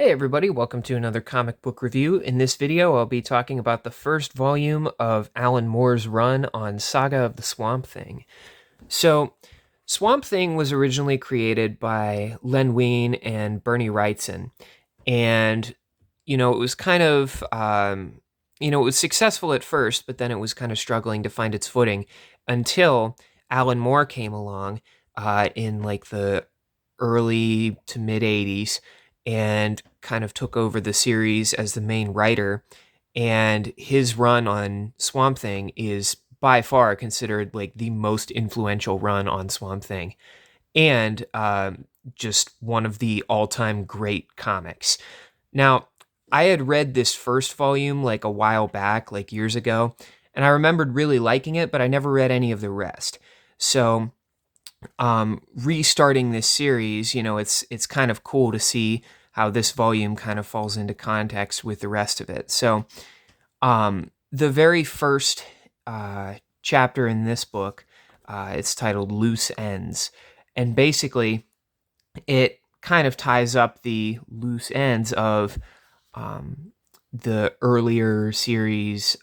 Hey everybody, welcome to another comic book review. In this video, I'll be talking about the first volume of Alan Moore's run on Saga of the Swamp Thing. So, Swamp Thing was originally created by Len Wein and Bernie Wrightson, and it was it was successful at first, but then it was kind of struggling to find its footing until Alan Moore came along in like the early to mid 80s and kind of took over the series as the main writer. And his run on Swamp Thing is by far considered like the most influential run on Swamp Thing, and just one of the all-time great comics. Now, I had read this first volume like a while back, like years ago, and I remembered really liking it, but I never read any of the rest. So, restarting this series, it's kind of cool to see how this volume kind of falls into context with the rest of it. So, the very first chapter in this book, it's titled Loose Ends. And basically, it kind of ties up the loose ends of the earlier series,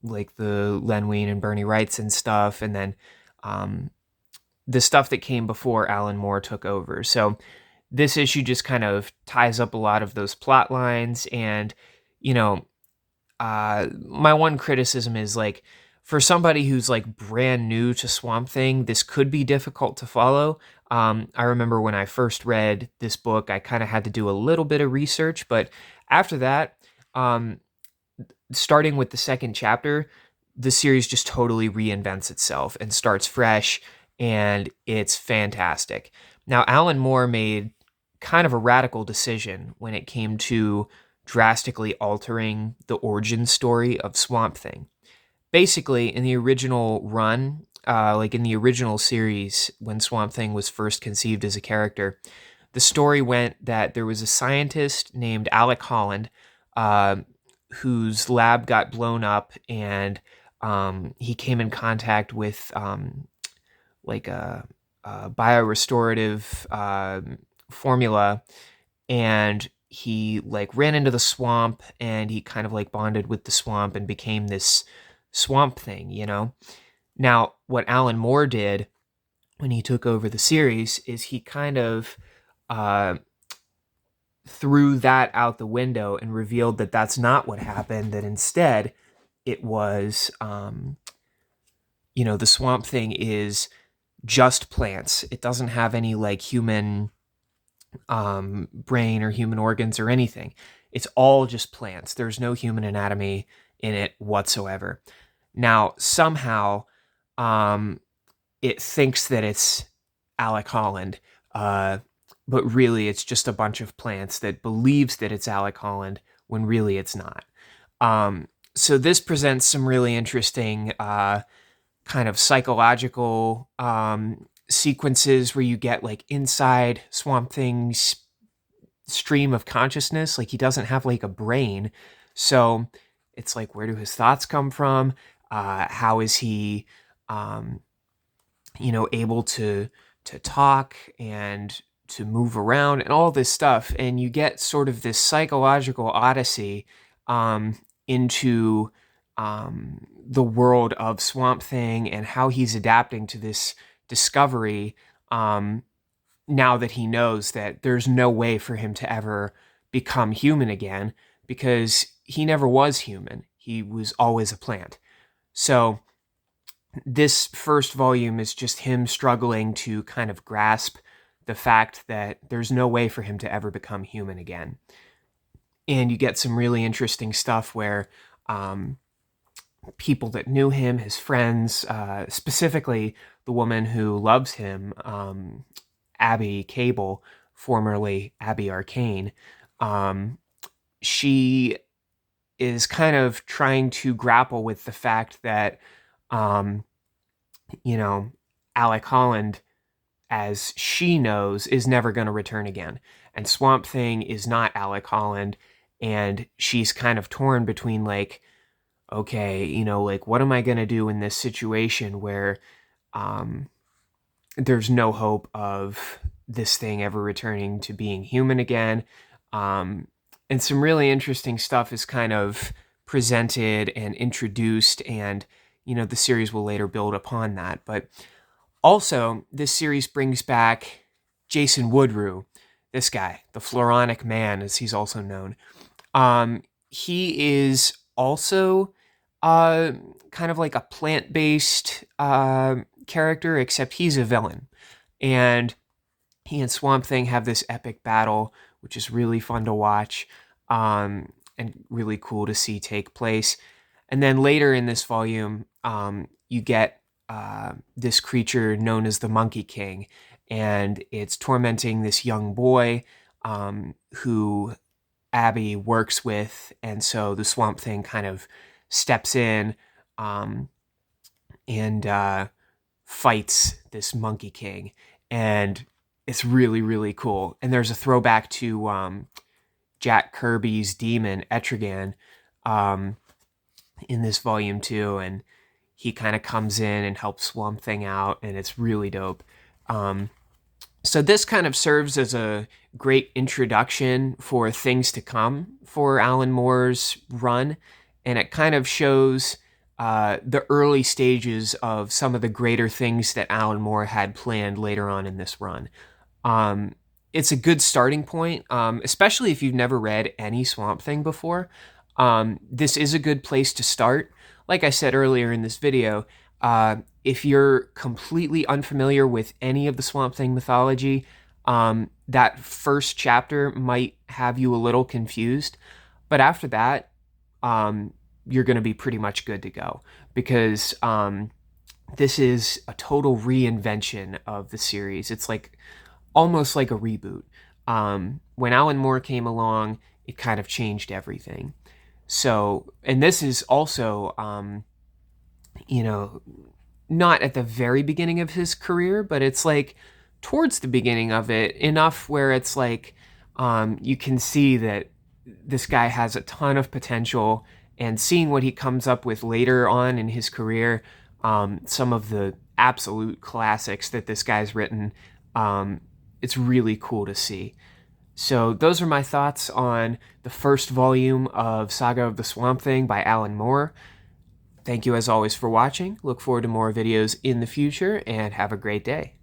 like the Len Wein and Bernie Wrightson stuff, and then the stuff that came before Alan Moore took over. So this issue just kind of ties up a lot of those plot lines. And, my one criticism is like, for somebody who's like brand new to Swamp Thing, this could be difficult to follow. I remember when I first read this book, I kind of had to do a little bit of research, but after that, starting with the second chapter, the series just totally reinvents itself and starts fresh, and it's fantastic. Now, Alan Moore made kind of a radical decision when it came to drastically altering the origin story of Swamp Thing. Basically, in the original run, like in the original series, when Swamp Thing was first conceived as a character, the story went that there was a scientist named Alec Holland, whose lab got blown up, and he came in contact with like a biorestorative formula, and he like ran into the swamp, and he kind of like bonded with the swamp and became this Swamp Thing. Now, what Alan Moore did when he took over the series is he kind of threw that out the window and revealed that that's not what happened, that instead it was, the Swamp Thing is just plants. It doesn't have any like human brain or human organs or anything. It's all just plants. There's no human anatomy in it whatsoever. Now, somehow, it thinks that it's Alec Holland, but really it's just a bunch of plants that believes that it's Alec Holland when really it's not. So this presents some really interesting kind of psychological sequences where you get like inside Swamp Thing's stream of consciousness. Like, he doesn't have like a brain, so it's like, where do his thoughts come from? How is he able to talk and to move around and all this stuff? And you get sort of this psychological odyssey into the world of Swamp Thing and how he's adapting to this discovery, now that he knows that there's no way for him to ever become human again, because he never was human. He was always a plant. So this first volume is just him struggling to kind of grasp the fact that there's no way for him to ever become human again. And you get some really interesting stuff where people that knew him, his friends, specifically the woman who loves him, Abby Cable, formerly Abby Arcane, she is kind of trying to grapple with the fact that, Alec Holland, as she knows, is never going to return again. And Swamp Thing is not Alec Holland, and she's kind of torn between like, okay, like, what am I going to do in this situation where there's no hope of this thing ever returning to being human again? And some really interesting stuff is kind of presented and introduced, and the series will later build upon that. But also, this series brings back Jason Woodrue, this guy, the Floronic Man, as he's also known. He is also kind of like a plant-based character, except he's a villain. And he and Swamp Thing have this epic battle, which is really fun to watch and really cool to see take place. And then later in this volume, you get this creature known as the Monkey King, and it's tormenting this young boy who Abby works with, and so the Swamp Thing kind of steps in and fights this Monkey King, and it's really, really cool. And there's a throwback to Jack Kirby's demon Etrigan in this volume too, and he kind of comes in and helps Swamp Thing out, and it's really dope. So this kind of serves as a great introduction for things to come for Alan Moore's run, and it kind of shows the early stages of some of the greater things that Alan Moore had planned later on in this run. It's a good starting point, especially if you've never read any Swamp Thing before. This is a good place to start. Like I said earlier in this video, if you're completely unfamiliar with any of the Swamp Thing mythology, that first chapter might have you a little confused. But after that, you're going to be pretty much good to go, because this is a total reinvention of the series. It's like almost like a reboot. When Alan Moore came along, it kind of changed everything. So, and this is also, not at the very beginning of his career, but it's like towards the beginning of it, enough where it's like you can see that this guy has a ton of potential, and seeing what he comes up with later on in his career, some of the absolute classics that this guy's written, it's really cool to see. So those are my thoughts on the first volume of Saga of the Swamp Thing by Alan Moore. Thank you as always for watching. Look forward to more videos in the future, and have a great day.